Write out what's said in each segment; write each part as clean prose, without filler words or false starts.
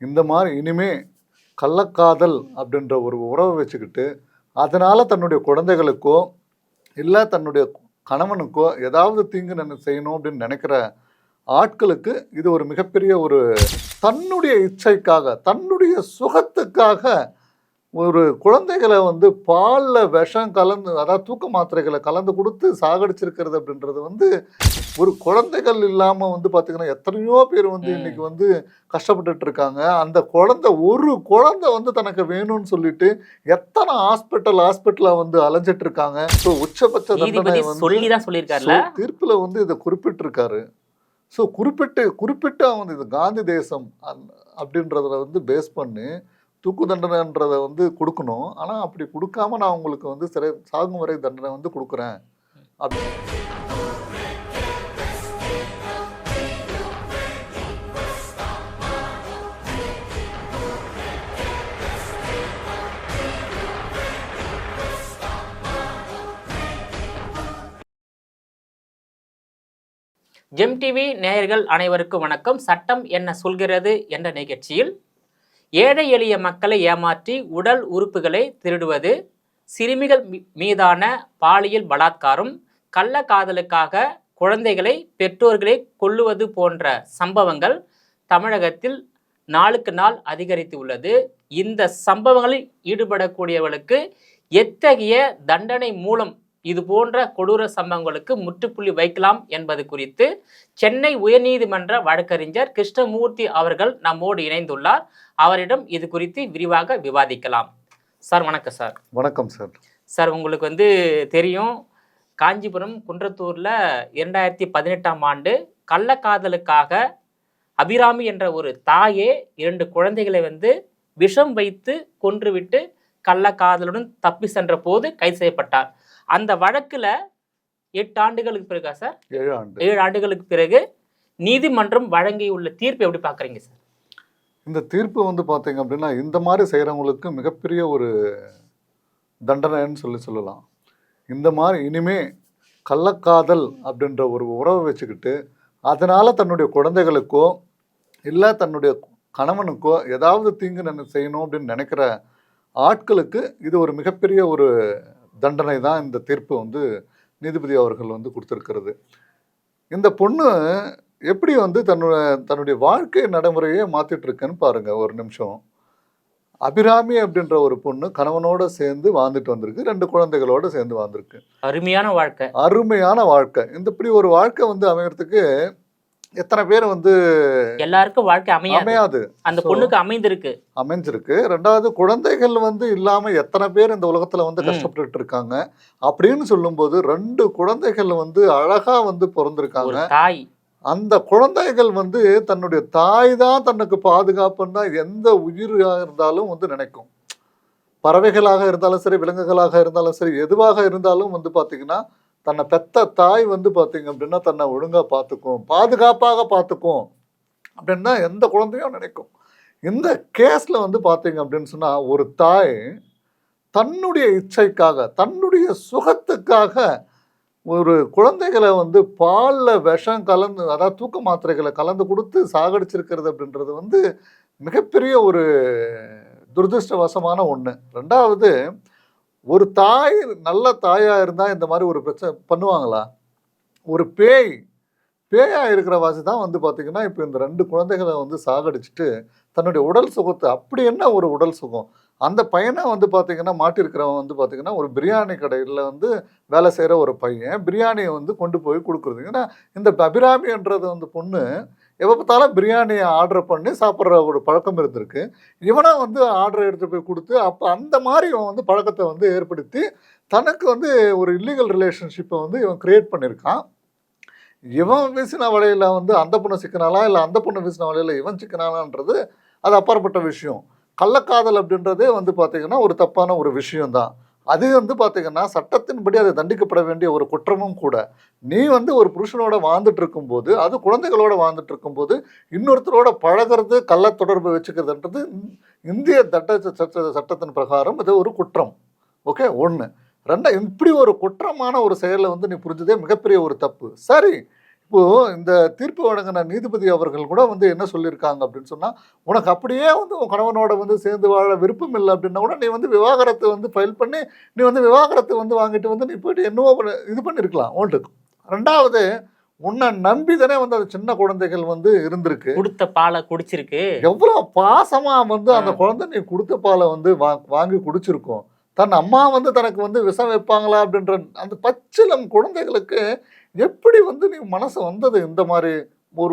இந்த மாதிரி இனிமே கள்ளக்காதல் அப்படின்ற ஒரு உறவை வச்சுக்கிட்டு அதனால தன்னுடைய குழந்தைகளுக்கோ இல்லை தன்னுடைய கணவனுக்கோ ஏதாவது தீங்கு செய்யணும் அப்படின்னு நினைக்கிற ஆட்களுக்கு இது ஒரு மிகப்பெரிய ஒரு தன்னுடைய இச்சைக்காக தன்னுடைய சுகத்துக்காக ஒரு குழந்தைகளை வந்து பாலில் விஷம் கலந்து, அதாவது தூக்க மாத்திரைகளை கலந்து கொடுத்து சாகடிச்சிருக்கிறது அப்படின்றது வந்து ஒரு குழந்தைகள் இல்லாமல் வந்து பார்த்திங்கன்னா எத்தனையோ பேர் வந்து இன்னைக்கு வந்து கஷ்டப்பட்டுட்டு இருக்காங்க. அந்த ஒரு குழந்தை வந்து தனக்கு வேணும்னு சொல்லிட்டு எத்தனை ஹாஸ்பிட்டலாக வந்து அலைஞ்சிட்டு இருக்காங்க. ஸோ உச்சபட்ச தண்டனை வந்து தீர்ப்பில் வந்து இதை குறிப்பிட்டிருக்காரு. ஸோ குறிப்பிட்ட வந்து இது காந்தி தேசம் அப்படின்றத வந்து பேஸ் பண்ணி தூக்கு தண்டனைன்றதை வந்து கொடுக்கணும். ஆனால் அப்படி கொடுக்காம நான் உங்களுக்கு வந்து சாகும் வரை தண்டனை வந்து கொடுக்குறேன் அப்படி. ஜெம் டிவி நேயர்கள் அனைவருக்கும் வணக்கம். சட்டம் என்ன சொல்கிறது என்ற நிகழ்ச்சியில் ஏழை எளிய மக்களை ஏமாற்றி உடல் உறுப்புகளை திருடுவது, சிறுமிகள் மீதான பாலியல் பலாத்காரம், கள்ள காதலுக்காக குழந்தைகளை பெற்றோர்களை கொல்லுவது போன்ற சம்பவங்கள் தமிழகத்தில் நாளுக்கு நாள் அதிகரித்து உள்ளது. இந்த சம்பவங்களில் ஈடுபடக்கூடியவர்களுக்கு எத்தகைய தண்டனை மூலம் இது போன்ற கொடூர சம்பவங்களுக்கு முற்றுப்புள்ளி வைக்கலாம் என்பது குறித்து சென்னை உயர்நீதிமன்ற வழக்கறிஞர் கிருஷ்ணமூர்த்தி அவர்கள் நம்மோடு இணைந்துள்ளார். அவரிடம் இது குறித்து விரிவாக விவாதிக்கலாம். சார் வணக்கம். சார் வணக்கம். சார் உங்களுக்கு வந்து தெரியும், காஞ்சிபுரம் குன்றத்தூரில் 2018ஆம் ஆண்டு கள்ளக்காதலுக்காக அபிராமி என்ற ஒரு தாயே 2 குழந்தைகளை வந்து விஷம் வைத்து கொன்றுவிட்டு கள்ளக்காதலுடன் தப்பி சென்ற போது கைது செய்யப்பட்டார். அந்த வழக்குல 8 ஆண்டுகளுக்கு பிறகு சார் 7 ஆண்டுகளுக்கு பிறகு நீதிமன்றம் வழங்கியுள்ள தீர்ப்பு எப்படி பாக்குறீங்க சார்? இந்த தீர்ப்பு வந்து பார்த்தீங்க அப்படின்னா இந்த மாதிரி செய்கிறவங்களுக்கு மிகப்பெரிய ஒரு தண்டனைன்னு சொல்லலாம். இந்த மாதிரி இனிமே கள்ளக்காதல் அப்படின்ற ஒரு உறவை வச்சுக்கிட்டு அதனால தன்னுடைய குழந்தைகளுக்கோ இல்லை தன்னுடைய கணவனுக்கோ ஏதாவது தீங்கு செய்யணும் அப்படின்னு நினைக்கிற ஆட்களுக்கு இது ஒரு மிகப்பெரிய ஒரு தண்டனை தான் இந்த தீர்ப்பு வந்து நீதிபதி அவர்கள் வந்து கொடுத்துருக்கிறது. இந்த பொண்ணு எப்படி வந்து தன்னுடைய வாழ்க்கை நடைமுறையே மாற்றிட்டு இருக்குன்னு பாருங்க. ஒரு நிமிஷம். அபிராமி அப்படின்ற ஒரு பொண்ணு கணவனோட சேர்ந்து வாழ்ந்துட்டு வந்திருக்கு, 2 குழந்தைகளோட சேர்ந்து வாழ்ந்திருக்கு. அருமையான வாழ்க்கை. இந்த இப்படி ஒரு வாழ்க்கை வந்து அமைகிறதுக்கு எத்தனை பேர் வந்து எல்லாருக்கும் வாழ்க்கை அமையாது. அந்த பொண்ணுக்கு அமைஞ்சிருக்கு. 2வது குழந்தைகள் வந்து இல்லாம எத்தனை பேர் இந்த உலகத்துல வந்து கஷ்டப்பட்டு இருக்காங்க அப்படின்னு சொல்லும்போது 2 குழந்தைகள் வந்து அழகா வந்து பிறந்திருக்காங்க. அந்த குழந்தைகள் வந்து தன்னுடைய தாய் தான் தனக்கு பாதுகாப்புன்னு தான் எந்த உயிராக இருந்தாலும் வந்து நினைக்கும். பறவைகளாக இருந்தாலும் சரி, விலங்குகளாக இருந்தாலும் சரி, எதுவாக இருந்தாலும் வந்து பார்த்தீங்கன்னா தன்னை பெத்த தாய் வந்து பார்த்தீங்க அப்படின்னா தன்னை ஒழுங்காக பார்த்துக்கும், பாதுகாப்பாக பார்த்துக்கும் அப்படின்னு தான் எந்த குழந்தையும் நினைக்கும். இந்த கேஸில் வந்து பார்த்தீங்க அப்படின்னு சொன்னால் ஒரு தாய் தன்னுடைய இச்சைக்காக தன்னுடைய சுகத்துக்காக ஒரு குழந்தைகளை வந்து பாலில் விஷம் கலந்து, அதாவது தூக்க மாத்திரைகளை கலந்து கொடுத்து சாகடிச்சிருக்கிறது அப்படின்றது வந்து மிகப்பெரிய ஒரு துரதிருஷ்டவசமான ஒன்று. 2வது ஒரு தாய் நல்ல தாயாக இருந்தால் இந்த மாதிரி ஒரு பிரச்சனை பண்ணுவாங்களா? ஒரு பேயாக இருக்கிற வாசி தான் வந்து பார்த்திங்கன்னா இப்போ இந்த 2 குழந்தைகளை வந்து சாகடிச்சுட்டு தன்னுடைய உடல் சுகத்தை, அப்படி என்ன ஒரு உடல் சுகம் அந்த பையனை வந்து பார்த்திங்கன்னா மாட்டிருக்கிறவன் வந்து பார்த்திங்கன்னா ஒரு பிரியாணி கடையில் வந்து வேலை செய்கிற ஒரு பையன் பிரியாணியை வந்து கொண்டு போய் கொடுக்குறது. ஏன்னா இந்த அபிராமின்றது வந்து பொண்ணு எப்போ பார்த்தாலும் பிரியாணியை ஆர்டர் பண்ணி சாப்பிட்ற ஒரு பழக்கம் இருந்திருக்கு. இவனை வந்து ஆர்டர் எடுத்துகிட்டு போய் கொடுத்து அப்போ அந்த மாதிரி இவன் வந்து பழக்கத்தை வந்து ஏற்படுத்தி தனக்கு வந்து ஒரு இல்லீகல் ரிலேஷன்ஷிப்பை வந்து இவன் கிரியேட் பண்ணியிருக்கான். இவன் வீசின வலையில் வந்து அந்த பொண்ணு சிக்கினாலா இல்லை அந்த பொண்ணு வீசின வலையில் இவன் சிக்கினாலான்றது அது அப்பாற்பட்ட விஷயம். கள்ளக்காதல் அப்படின்றதே வந்து பார்த்திங்கன்னா ஒரு தப்பான ஒரு விஷயம்தான். அது வந்து பார்த்திங்கன்னா சட்டத்தின்படி அது தண்டிக்கப்பட வேண்டிய ஒரு குற்றமும் கூட. நீ வந்து ஒரு புருஷனோட வாழ்ந்துட்டு இருக்கும்போது, அது குழந்தைகளோட வாழ்ந்துட்டு இருக்கும்போது இன்னொருத்தரோட பழகிறது, கள்ள தொடர்பு வச்சுக்கிறதுன்றது இந்திய சட்டத்தின் பிரகாரம் இது ஒரு குற்றம். ஓகே, 1. 2 இப்படி ஒரு குற்றமான ஒரு செயலை வந்து நீ புரிஞ்சதே மிகப்பெரிய ஒரு தப்பு. சரி, இப்போ இந்த தீர்ப்பு வழங்கின நீதிபதி அவர்கள் கூட வந்து என்ன சொல்லியிருக்காங்க அப்படின்னு சொன்னா, உனக்கு அப்படியே வந்து உன் கணவனோட வந்து சேர்ந்து வாழ விருப்பம் இல்லை அப்படின்னா கூட நீ வந்து விவாகரத்து வந்து ஃபைல் பண்ணி நீ வந்து விவாகரத்து வந்து வாங்கிட்டு வந்து நீ போயிட்டு என்னவோ இது பண்ணியிருக்கலாம் ஓட்டுக்கு. ரெண்டாவது, உன்னை நம்பி தானே வந்து அந்த சின்ன குழந்தைகள் வந்து இருந்திருக்கு, கொடுத்த பாலை குடிச்சிருக்கு, எவ்வளவு பாசமா வந்து அந்த குழந்தை நீ கொடுத்த பாலை வந்து வாங்கி குடிச்சிருக்கோம். தன் அம்மா வந்து தனக்கு வந்து விஷம் வைப்பாங்களா அப்படின்ற அந்த பச்சிலம் குழந்தைகளுக்கு எப்படி வந்து நீ மனசு வந்தது? இந்த மாதிரி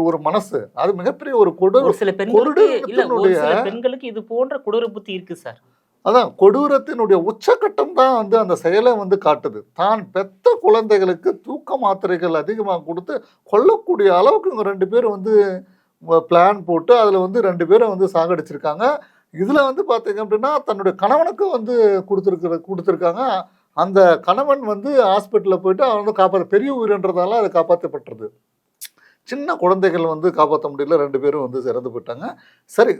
ஒரு மனசு, அது மிகப்பெரிய ஒரு ஒரு சில பெண்களுக்கு இல்ல, ஒரு சில பெண்களுக்கு இது போன்ற கொடூர புத்தி இருக்கு சார். அதான் கொடூரத்தினுடைய உச்சகட்டம் தான் வந்து அந்த செயலை வந்து காட்டுது. தான் பெத்த குழந்தைகளுக்கு தூக்க மாத்திரைகள் அதிகமாக கொடுத்து கொல்லக்கூடிய அளவுக்கு இவங்க 2 பேரும் வந்து பிளான் போட்டு அதில் வந்து 2 பேரை வந்து சாகடிச்சிருக்காங்க. இதில் வந்து பார்த்தீங்க அப்படின்னா தன்னுடைய கணவனுக்கும் வந்து கொடுத்துருக்காங்க. அந்த கணவன் வந்து ஹாஸ்பிட்டலில் போயிட்டு அவன் வந்து பெரிய உயிரின்றதால அதை காப்பாற்றப்பட்டுருது. சின்ன குழந்தைகள் வந்து காப்பாற்ற முடியல, 2 பேரும் வந்து இறந்து போயிட்டாங்க. சரி,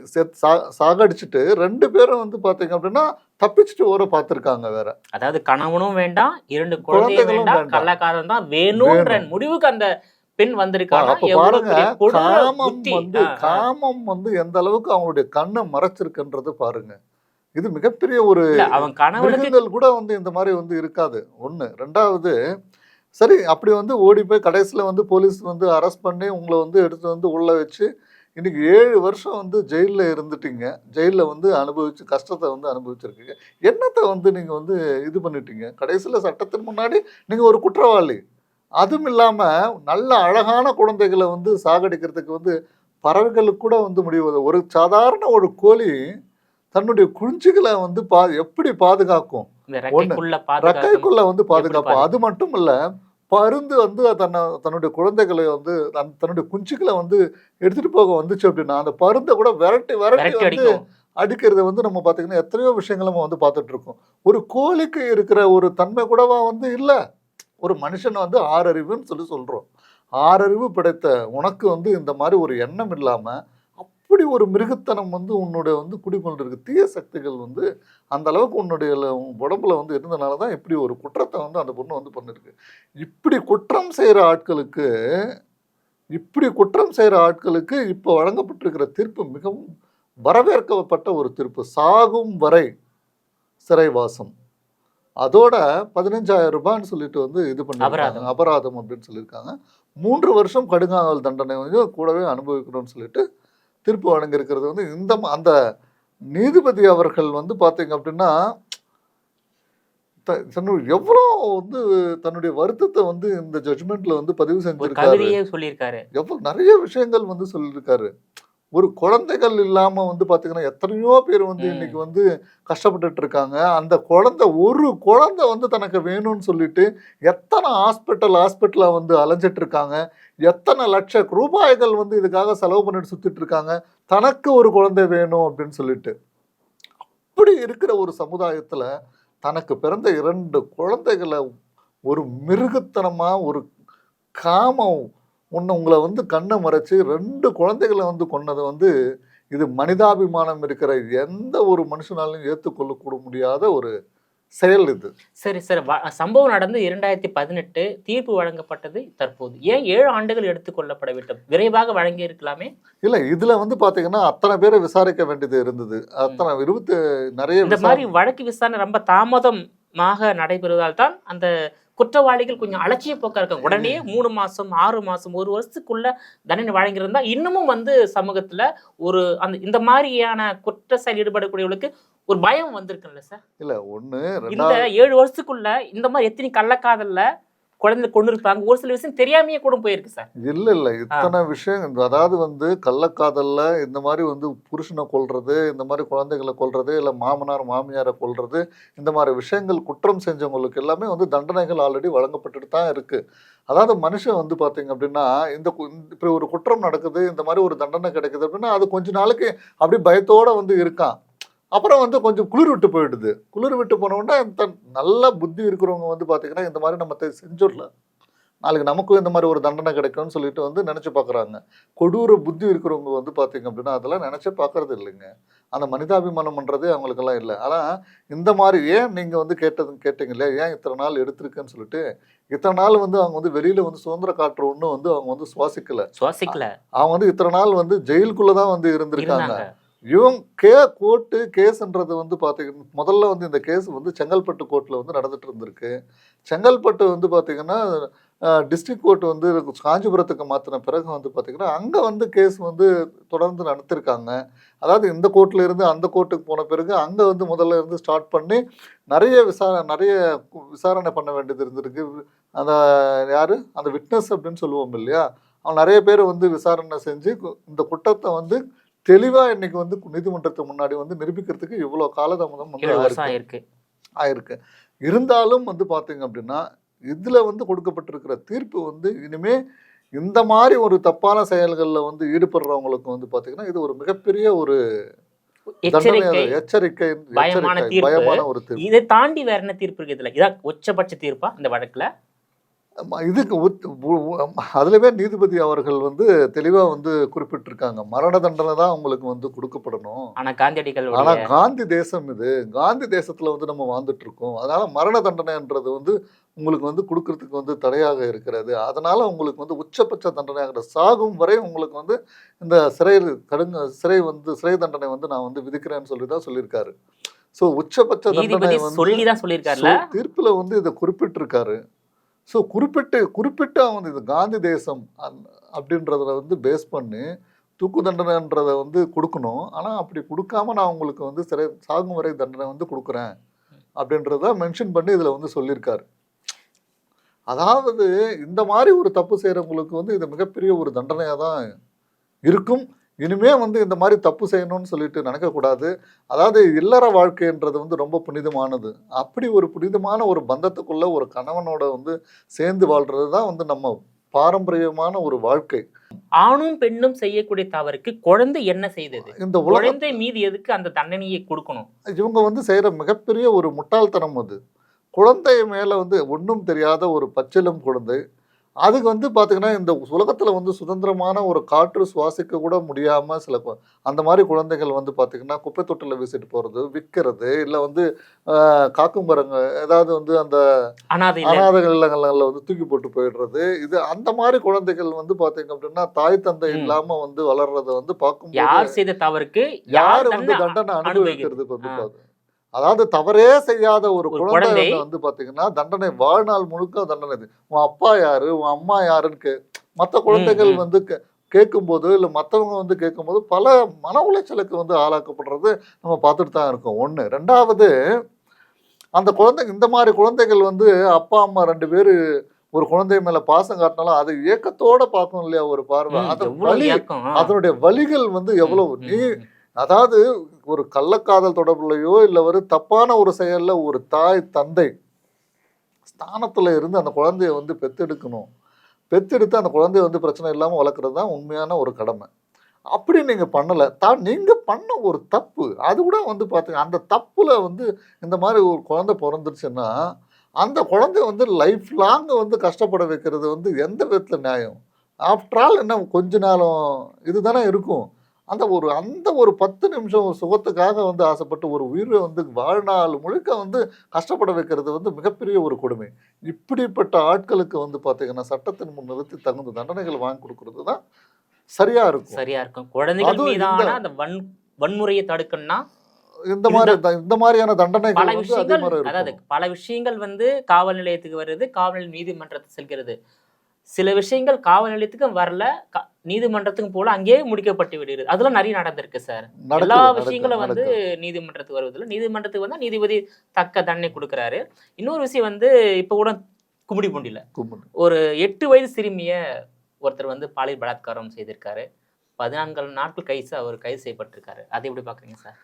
சாகடிச்சுட்டு 2 பேரும் வந்து பார்த்தீங்க அப்படின்னா தப்பிச்சுட்டு ஓர பார்த்துருக்காங்க வேற. அதாவது கணவனும் வேண்டாம், 2 குழந்தைகளும் வேண்டாம், கள்ளக்காதல் தான் வேணும்ன்ற முடிவுக்கு அந்த பெண் வந்திருக்காங்க. அப்ப பாருங்க, காமம் வந்து எந்த அளவுக்கு அவங்களுடைய கண்ணை மறைச்சிருக்குன்றது பாருங்க. இது மிகப்பெரிய ஒரு அவன் கணவர்கள் கூட வந்து இந்த மாதிரி வந்து இருக்காது. ஒண்ணு. ரெண்டாவது, சரி அப்படி வந்து ஓடி போய் கடைசியில் வந்து போலீஸ் வந்து அரெஸ்ட் பண்ணி உங்களை வந்து எடுத்து வந்து உள்ள வச்சு இன்னைக்கு 7 வருஷம் வந்து ஜெயிலில் இருந்துட்டீங்க. ஜெயிலில் வந்து அனுபவிச்சு கஷ்டத்தை வந்து அனுபவிச்சிருக்கீங்க. என்னத்தை வந்து நீங்கள் வந்து இது பண்ணிட்டீங்க? கடைசியில் சட்டத்தின் முன்னாடி நீங்கள் ஒரு குற்றவாளி. அதுவும் இல்லாமல் நல்ல அழகான குழந்தைகளை வந்து சாகடிக்கிறதுக்கு வந்து பறவைகளுக்கு கூட வந்து முடிவது. ஒரு சாதாரண ஒரு கோழி தன்னுடைய குஞ்சுகளை வந்து எப்படி பாதுகாக்கும்? ரெக்கைக்குள்ள வந்து பாதுகாப்போம். அது மட்டும் இல்ல, பருந்து வந்து தன்னுடைய குழந்தைகளை வந்து தன்னுடைய குஞ்சுகளை வந்து எடுத்துட்டு போக வந்துச்சு அப்படின்னா அந்த பருந்தை கூட விரட்டி வந்து அடிக்கிறத வந்து நம்ம பார்த்தீங்கன்னா எத்தனையோ விஷயங்கள் நம்ம வந்து பார்த்துட்டு இருக்கோம். ஒரு கோழிக்கு இருக்கிற ஒரு தன்மை கூடவா வந்து இல்லை? ஒரு மனுஷன் வந்து 6 அறிவுன்னு சொல்றோம். 6 அறிவு படைத்த உனக்கு வந்து இந்த மாதிரி ஒரு எண்ணம் இல்லாம அப்படி ஒரு மிருகத்தனம் வந்து உன்னுடைய வந்து குடிக்கொண்டிருக்கு. தீய சக்திகள் வந்து அந்த அளவுக்கு உன்னுடைய உடம்புல வந்து இருந்தனால தான் இப்படி ஒரு குற்றத்தை வந்து அந்த பொண்ணு வந்து பண்ணிருக்கு. இப்படி குற்றம் செய்கிற ஆட்களுக்கு இப்போ வழங்கப்பட்டிருக்கிற தீர்ப்பு மிகவும் வரவேற்கப்பட்ட ஒரு தீர்ப்பு. சாகும் வரை சிறைவாசம், அதோட 15,000 ரூபான்னு சொல்லிட்டு வந்து இது பண்ணி அபராதம் அப்படின்னு சொல்லியிருக்காங்க. 3 வருஷம் கடுங்காவல் தண்டனை வந்து கூடவே அனுபவிக்கணும்னு சொல்லிட்டு தீர்ப்பு வழங்கியிருக்கிறது வந்து அந்த நீதிபதி அவர்கள் வந்து பார்த்தீங்க அப்படின்னா எவ்வளோ வந்து தன்னுடைய வருத்தத்தை வந்து இந்த ஜட்ஜ்மெண்ட்ல வந்து பதிவு செஞ்சிருக்காரு. எவ்வளவு நிறைய விஷயங்கள் வந்து சொல்லியிருக்காரு. ஒரு குழந்தைகள் இல்லாம வந்து பாத்தீங்கன்னா எத்தனையோ பேர் வந்து இன்னைக்கு வந்து கஷ்டப்பட்டுட்டு இருக்காங்க. அந்த ஒரு குழந்தை வந்து தனக்கு வேணும்னு சொல்லிட்டு எத்தனை ஹாஸ்பிட்டலா வந்து அலைஞ்சிட்டு இருக்காங்க. எத்தனை லட்ச ரூபாய்கள் வந்து இதுக்காக செலவு பண்ணிட்டு சுத்திட்டு இருக்காங்க, தனக்கு ஒரு குழந்தை வேணும் அப்படின்னு சொல்லிட்டு. அப்படி இருக்கிற ஒரு சமுதாயத்துல தனக்கு பிறந்த 2 குழந்தைகளை ஒரு மிருகத்தனமா ஒரு காமம் உங்களை வந்து கண்ணை மறைச்சு 2 குழந்தைகளை வந்து கொண்டது வந்து இது மனிதாபிமானம் இருக்கிற எந்த ஒரு மனுஷனாலும் ஏற்றுக்கொள்ளக்கூட முடியாத ஒரு செயல் இது. சரி சார், சம்பவம் நடந்து 2018, தீர்ப்பு வழங்கப்பட்டது தற்போது. ஏன் 7 ஆண்டுகள் எடுத்துக்கொள்ளப்பட வேண்டும்? விரைவாக வழங்கி இருக்கலாமே. இல்ல, இதுல வந்து பாத்தீங்கன்னா அத்தனை பேரை விசாரிக்க வேண்டியது இருந்தது. நிறைய இந்த மாதிரி வழக்கு விசாரணை ரொம்ப தாமதமாக நடைபெறுவதால் தான் அந்த குற்றவாளிகள் கொஞ்சம் அலட்சிய போக்கா இருக்காங்க. உடனே 3 மாசம் 6 மாசம் 1 வருஷத்துக்குள்ள தண்டனை வழங்கியிருந்தா இன்னமும் வந்து சமூகத்துல ஒரு இந்த மாதிரியான குற்ற செயல் ஈடுபடக்கூடியவர்களுக்கு ஒரு பயம் வந்திருக்குல்ல சார்? இல்ல, ஒண்ணு இந்த 7 வருஷத்துக்குள்ள இந்த மாதிரி எத்தனை கள்ளக்காதல்ல குழந்தை கொண்டு இருப்பாங்க. ஒரு சில விஷயம் தெரியாமையே கூட போயிருக்கு சார். இல்ல இத்தனை விஷயம். அதாவது வந்து கள்ளக்காதல்ல இந்த மாதிரி வந்து புருஷனை கொல்றது, இந்த மாதிரி குழந்தைகளை கொல்றது, இல்ல மாமனார் மாமியாரை கொல்றது, இந்த மாதிரி விஷயங்கள் குற்றம் செஞ்சவங்களுக்கு எல்லாமே வந்து தண்டனைகள் ஆல்ரெடி வழங்கப்பட்டுட்டு தான் இருக்கு. அதாவது மனுஷன் வந்து பாத்தீங்க அப்படின்னா இப்படி ஒரு குற்றம் நடக்குது, இந்த மாதிரி ஒரு தண்டனை கிடைக்குது அப்படின்னா அது கொஞ்ச நாளைக்கு அப்படி பயத்தோட வந்து இருக்கான். அப்புறம் வந்து கொஞ்சம் குளிர் விட்டு போயிடுது. குளிர் விட்டு போனோன்னா நல்ல புத்தி இருக்கிறவங்க வந்து பார்த்தீங்கன்னா இந்த மாதிரி நம்ம செஞ்சிடலாம், நாளைக்கு நமக்கும் இந்த மாதிரி ஒரு தண்டனை கிடைக்கும்னு சொல்லிட்டு வந்து நினைச்சு பார்க்குறாங்க. கொடூர புத்தி இருக்கிறவங்க வந்து பார்த்தீங்க அப்படின்னா அதெல்லாம் நினைச்சே பார்க்கறது இல்லைங்க. அந்த மனிதாபிமானம்ன்றதே அவங்களுக்கெல்லாம் இல்லை. ஆனால் இந்த மாதிரி ஏன் நீங்கள் வந்து கேட்டீங்க இல்லையா, ஏன் இத்தனை நாள் எடுத்திருக்குன்னு சொல்லிட்டு, இத்தனை நாள் வந்து அவங்க வந்து வெளியில வந்து சுதந்திர காற்று ஒன்றும் வந்து அவங்க வந்து சுவாசிக்கல. அவங்க வந்து இத்தனை நாள் வந்து ஜெயிலுக்குள்ள தான் வந்து இருந்திருக்காங்க. இவங்க கோர்ட்டு கேஸ்ன்றது வந்து பார்த்தீங்கன்னா முதல்ல வந்து இந்த கேஸ் வந்து செங்கல்பட்டு கோர்ட்டில் வந்து நடந்துட்டு இருந்திருக்கு. செங்கல்பட்டு வந்து பார்த்தீங்கன்னா டிஸ்ட்ரிக்ட் கோர்ட் வந்து காஞ்சிபுரத்துக்கு மாற்றின பிறகு வந்து பார்த்தீங்கன்னா அங்கே வந்து கேஸ் வந்து தொடர்ந்து நடத்திருக்காங்க. அதாவது இந்த கோர்ட்டில் இருந்து அந்த கோர்ட்டுக்கு போன பிறகு அங்கே வந்து முதல்ல இருந்து ஸ்டார்ட் பண்ணி நிறைய விசாரணை பண்ண வேண்டியது இருந்திருக்கு. அந்த யார் அந்த விட்னஸ் அப்படின்னு சொல்லுவோம் இல்லையா, அவன் நிறைய பேர் வந்து விசாரணை செஞ்சு இந்த குற்றத்தை வந்து தெளிவாக இன்னைக்கு வந்து நீதிமன்றத்துக்கு முன்னாடி வந்து நிரூபிக்கிறதுக்கு இவ்வளோ காலதாமதம் வந்து ஆயிருக்கு. இருந்தாலும் வந்து பார்த்தீங்க அப்படின்னா இதில் வந்து கொடுக்கப்பட்டிருக்கிற தீர்ப்பு வந்து இனிமே இந்த மாதிரி ஒரு தப்பான செயல்களில் வந்து ஈடுபடுறவங்களுக்கு வந்து பார்த்தீங்கன்னா இது ஒரு மிகப்பெரிய ஒரு எச்சரிக்கை, பயமான ஒரு தீர்ப்பு. இதை தாண்டி வேற என்ன தீர்ப்பு இருக்கு? இதுல இதான் உச்சபட்ச தீர்ப்பா இந்த வழக்குல? இதுக்கு அதுலவே நீதிபதி அவர்கள் வந்து தெளிவா வந்து குறிப்பிட்டிருக்காங்க, மரண தண்டனை தான் உங்களுக்கு வந்து கொடுக்கப்படணும். ஆனா காந்தியடிகள் காந்தி தேசம் இது, காந்தி தேசத்துல வந்து நம்ம வாழ்ந்துட்டு இருக்கோம். அதனால மரண தண்டனைன்றது வந்து உங்களுக்கு வந்து கொடுக்கறதுக்கு வந்து தடையாக இருக்கிறது. அதனால உங்களுக்கு வந்து உச்சபட்ச தண்டனையாகிற சாகும் வரை உங்களுக்கு வந்து இந்த சிறை தண்டனை வந்து நான் வந்து விதிக்கிறேன்னு சொல்லிதான் சொல்லியிருக்காரு. ஸோ உச்சபட்ச தண்டனை வந்து தீர்ப்புல வந்து இதை குறிப்பிட்டிருக்காரு. ஸோ குறிப்பிட்டு அவங்க இது காந்தி தேசம் அப்படின்றத வந்து பேஸ் பண்ணி தூக்கு தண்டனைன்றதை வந்து கொடுக்கணும். ஆனால் அப்படி கொடுக்காம நான் உங்களுக்கு வந்து சாகும் வரை தண்டனை வந்து கொடுக்குறேன் அப்படின்றத மென்ஷன் பண்ணி இதில் வந்து சொல்லியிருக்காரு. அதாவது இந்த மாதிரி ஒரு தப்பு செய்கிறவங்களுக்கு வந்து இது மிகப்பெரிய ஒரு தண்டனையாக தான் இருக்கும். இனிமே வந்து இந்த மாதிரி தப்பு செய்யணும்னு சொல்லிட்டு நினைக்கக்கூடாது. அதாவது இல்லற வாழ்க்கைன்றது வந்து ரொம்ப புனிதமானது. அப்படி ஒரு புனிதமான ஒரு பந்தத்துக்குள்ள ஒரு கணவனோட வந்து சேர்ந்து வாழ்றது தான் வந்து நம்ம பாரம்பரியமான ஒரு வாழ்க்கை. ஆணும் பெண்ணும் செய்யக்கூடிய தவறுக்கு குழந்தை என்ன செய்தது? இந்த குழந்தை மீது எதுக்கு அந்த தண்டனையை கொடுக்கணும்? இவங்க வந்து செய்யற மிகப்பெரிய ஒரு முட்டாள்தனம் அது. குழந்தை மேல வந்து ஒன்றும் தெரியாத ஒரு பச்சிளம் குழந்தை, அதுக்கு வந்து பார்த்தீங்கன்னா இந்த உலகத்தில் வந்து சுதந்திரமான ஒரு காற்று சுவாசிக்க கூட முடியாமல் சில அந்த மாதிரி குழந்தைகள் வந்து பார்த்திங்கன்னா குப்பை தொட்டில் வீசிட்டு போகிறது, விற்கிறது, இல்லை வந்து காக்கும் மரங்க ஏதாவது வந்து அந்த அனாதை இல்லங்களில் வந்து தூக்கி போட்டு போயிடுறது, இது அந்த மாதிரி குழந்தைகள் வந்து பார்த்தீங்க அப்படின்னா தாய் தந்தை இல்லாமல் வந்து வளர்றதை வந்து பார்க்கும்போது யார் செய்த தவறுக்கு யார் வந்து தண்டனை அனுபவிக்கிறதுக்கு வந்து பார்த்து, அதாவது தவறே செய்யாத ஒரு குழந்தை வந்து பாத்தீங்கன்னா தண்டனை வாழ்நாள் முழுக்க தண்டனை. உன் அப்பா யாரு, உன் அம்மா யாருன்னு மற்ற குழந்தைகள் வந்து கேட்கும்போது இல்லை மற்றவங்க வந்து கேட்கும்போது பல மன உளைச்சலுக்கு வந்து ஆளாக்கப்படுறது நம்ம பார்த்துட்டு தான் இருக்கோம். ஒன்று. ரெண்டாவது, அந்த இந்த மாதிரி குழந்தைகள் வந்து அப்பா அம்மா 2 பேர் ஒரு குழந்தை மேல பாசம் காட்டினாலும் அதை ஏக்கத்தோட பார்க்கணும் இல்லையா ஒரு பார்வை. அதனுடைய வலிகள் வந்து எவ்வளவு அதாவது ஒரு கள்ளக்காதல் தொடர்புலையோ இல்லை ஒரு தப்பான ஒரு செயல்ல ஒரு தாய் தந்தை ஸ்தானத்துல இருந்து அந்த குழந்தைய வந்து பெத்தெடுத்து அந்த குழந்தைய வந்து பிரச்சனை இல்லாமல் வளர்க்குறது தான் உண்மையான ஒரு கடமை. அப்படி நீங்க பண்ணலை, நீங்க பண்ண ஒரு தப்பு, அது கூட வந்து பார்த்தீங்க அந்த தப்புல வந்து இந்த மாதிரி ஒரு குழந்தை பிறந்துருச்சுன்னா அந்த குழந்தை வந்து லைஃப் லாங் வந்து கஷ்டப்பட வைக்கிறது வந்து எந்த விதத்தில் நியாயம்? ஆஃப்டர் ஆல் என்ன கொஞ்ச நாளும் இதுதானே இருக்கும். அந்த ஒரு 10 நிமிஷம் சுகத்துக்காக வந்து ஆசைப்பட்டு ஒரு உயிரை வந்து வாழ்நாள் முழுக்க வந்து கஷ்டப்பட வைக்கிறது வந்து மிகப்பெரிய ஒரு கொடுமை. இப்படிப்பட்ட ஆட்களுக்கு வந்து பார்த்தீங்கன்னா சட்டத்தின் முன் நிறுத்தி தகுந்த தண்டனைகள் வாங்கி கொடுக்கறது தான் சரியா இருக்கும். குழந்தைகள் மீதான அந்த வன்முறையை தடுக்கணும்னா இந்த மாதிரியான தண்டனைகள் பல விஷயங்கள், அதாவது பல விஷயங்கள் வந்து காவல் நிலையத்துக்கு வருது, காவல் நீதிமன்றத்துக்கு செல்கிறது. சில விஷயங்கள் காவல் நிலையத்துக்கும் வரல, நீதிமன்றத்துக்கும் போல அங்கேயே முடிக்கப்பட்டு விடுகிறது. அதெல்லாம் நிறைய நடந்திருக்கு சார். எல்லா விஷயங்களும் வந்து நீதிமன்றத்துக்கு வருவதில்லை, நீதிமன்றத்துக்கு வந்தா நீதிபதி தக்க தண்டனை கொடுக்குறாரு. இன்னொரு விஷயம் வந்து இப்ப கூட கும்மிடிப்பூண்டியில ஒரு 8 வயது சிறுமிய ஒருத்தர் வந்து பாலியல் பலாத்காரம் செய்திருக்காரு. 14 நாட்கள் அவர் கைது செய்யப்பட்டிருக்காரு. அதை எப்படி பாக்குறீங்க சார்?